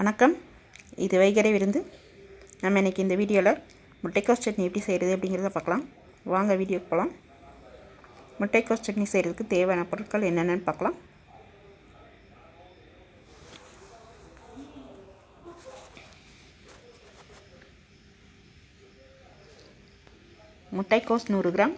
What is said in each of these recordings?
வணக்கம். இது வைகரை விருந்து. நம்ம இன்றைக்கி இந்த வீடியோவில் முட்டைக்கோஸ் சட்னி எப்படி செய்கிறது அப்படிங்கிறத பார்க்கலாம். வாங்க வீடியோக்கு போகலாம். முட்டைக்கோஸ் சட்னி செய்கிறதுக்கு தேவையான பொருட்கள் என்னென்னு பார்க்கலாம். முட்டைக்கோஸ் 100 கிராம்,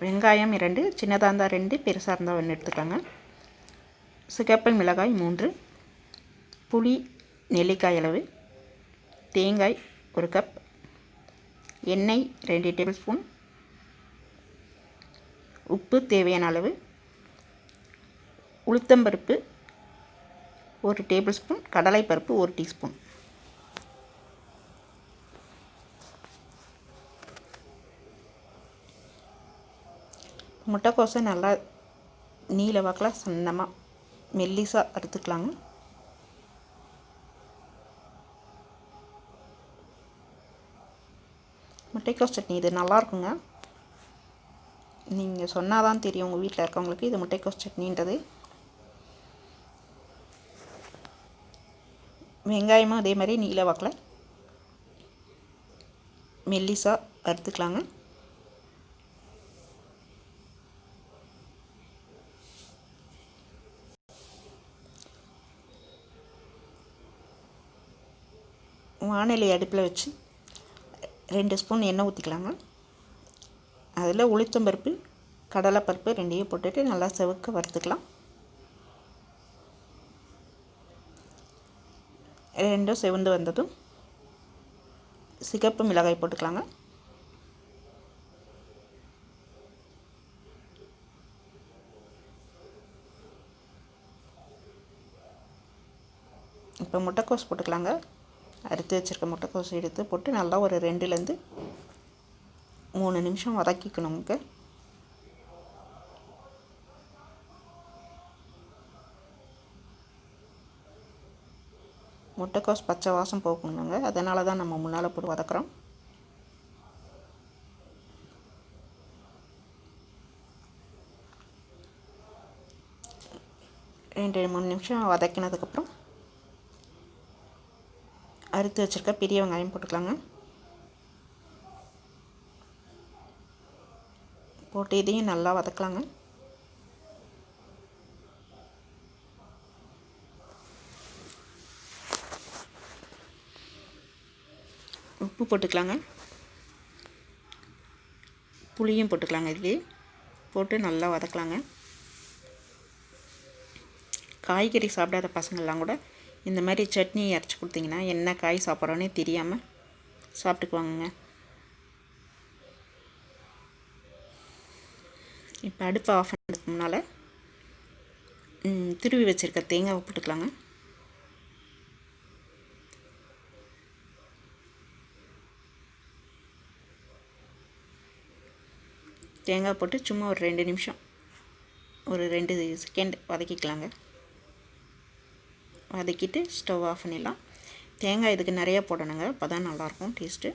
வெங்காயம் 2, சின்னதாக இருந்தால் 2, பெருசாக இருந்தால் 1 எடுத்துக்கோங்க. சிகப்பு மிளகாய் 3, புளி நெல்லிக்காய் அளவு, தேங்காய் 1 கப், எண்ணெய் 2 டேபிள் ஸ்பூன், உப்பு தேவையான அளவு, உளுத்தம்பருப்பு 1 டேபிள் ஸ்பூன், கடலைப்பருப்பு 1 டீஸ்பூன். முட்டைக்கோஸை நல்லா நீல வாக்கில் சன்னமாக மெல்லிசாக அறுத்துக்கலாங்க. முட்டைக்கோஸ் சட்னி இது நல்லாயிருக்குங்க. நீங்கள் சொன்னால் தான் தெரியும் உங்கள் வீட்டில் இருக்கவங்களுக்கு இது முட்டைக்கோஸ் சட்னின்றது. வெங்காயமும் அதே மாதிரி நீல வாக்கில் மெல்லிசாக அறுத்துக்கலாங்க. வானிலை அடுப்பில் வச்சு 2 ஸ்பூன் எண்ணெய் ஊற்றிக்கலாங்க. அதில் உளுத்தம்பருப்பு கடலைப்பருப்பு 2ஐயும் போட்டுட்டு நல்லா செவக்க வறுத்துக்கலாம். 2 செவந்து வந்ததும் சிகப்பு மிளகாய் போட்டுக்கலாங்க. இப்போ முட்டைக்கோஸ் போட்டுக்கலாங்க. அறுத்து வச்சுருக்க முட்டைக்கோஸ் எடுத்து போட்டு நல்லா ஒரு 2லேருந்து 3 நிமிஷம் வதக்கிக்கணுங்க. முட்டைக்கோஸ் பச்சை வாசம் போகணுங்க. அதனால தான் நம்ம முன்னால் போட்டு வதக்குறோம். ரெண்டு 3 நிமிஷம் வதக்கினதுக்கப்புறம் அறுத்து வச்சுருக்க பெரிய வெங்காயம் போட்டுக்கலாங்க. போட்டு இதையும் நல்லா வதக்கலாங்க. உப்பு போட்டுக்கலாங்க. புளியும் போட்டுக்கலாங்க. இதுலேயே போட்டு நல்லா வதக்கலாங்க. காய்கறி சாப்பிடாத பசங்கள்லாம் கூட இந்த மாதிரி சட்னி அரைச்சி கொடுத்தீங்கன்னா என்ன காய் சாப்பிட்றோன்னே தெரியாமல் சாப்பிட்டுக்குவாங்கங்க. இப்போ அடுப்பை ஆஃப் பண்ணுறதுக்கு முன்னால் துருவி வச்சுருக்க தேங்காவை போட்டுக்கலாங்க. தேங்காய் போட்டு சும்மா ஒரு 2 நிமிஷம் ஒரு 2 செகண்ட் வதக்கிக்கலாங்க. வதக்கிட்டு ஸ்டவ் ஆஃப் பண்ணிடலாம். தேங்காய் இதுக்கு நிறையா போடணுங்க, அப்போ தான் நல்லாயிருக்கும் டேஸ்ட்டு.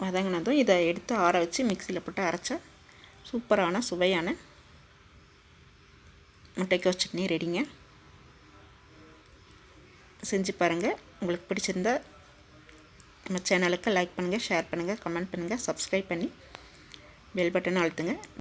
வதங்கினதும் இதை எடுத்து ஆற வச்சு மிக்சியில் போட்டு அரைச்சா சூப்பரான சுவையான முட்டைக்கோஸ் சட்னி ரெடிங்க. செஞ்சு பாருங்கள். உங்களுக்கு பிடிச்சிருந்தா நம்ம சேனலுக்கு லைக் பண்ணுங்கள், ஷேர் பண்ணுங்கள், கமெண்ட் பண்ணுங்கள், சப்ஸ்கிரைப் பண்ணி பெல் பட்டனை அழுத்துங்க.